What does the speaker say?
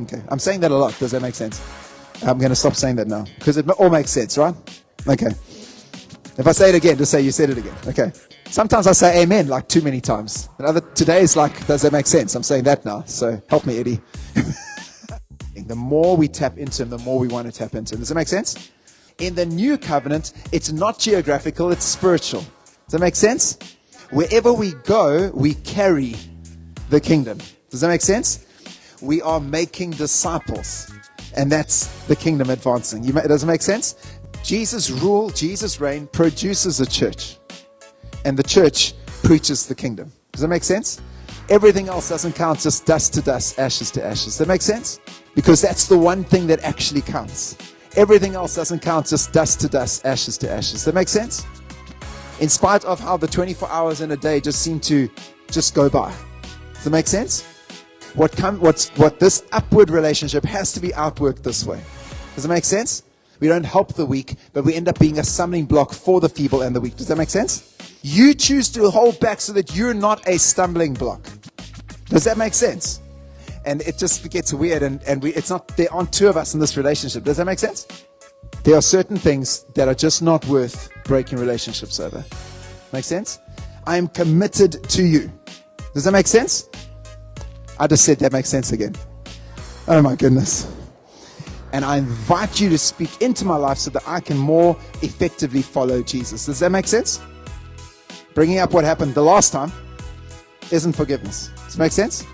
Okay. I'm saying that a lot. Does that make sense? I'm going to stop saying that now because it all makes sense, right? Okay. If I say it again, just say you said it again. Okay. Sometimes I say amen like too many times. Today is like, does that make sense? I'm saying that now. So help me, Eddie. The more we tap into him, the more we want to tap into him. Does that make sense? In the new covenant, it's not geographical, it's spiritual. Does that make sense? Wherever we go, we carry the kingdom. Does that make sense? We are making disciples. And that's the kingdom advancing. Does it make sense? Jesus' rule, Jesus' reign produces a church. And the church preaches the kingdom. Does that make sense? Everything else doesn't count, just dust to dust, ashes to ashes. Does that make sense? Because that's the one thing that actually counts. Everything else doesn't count, just dust to dust, ashes to ashes. Does that make sense? In spite of how the 24 hours in a day just seem to just go by. Does that make sense? What this upward relationship has to be outworked this way. Does it make sense? We don't help the weak, but we end up being a stumbling block for the feeble and the weak. Does that make sense? You choose to hold back so that you're not a stumbling block. Does that make sense? And it just gets weird, and there aren't two of us in this relationship. Does that make sense? There are certain things that are just not worth breaking relationships over. Make sense? I am committed to you. Does that make sense? I just said that makes sense again. Oh my goodness. And I invite you to speak into my life so that I can more effectively follow Jesus. Does that make sense? Bringing up what happened the last time isn't forgiveness. Does that make sense?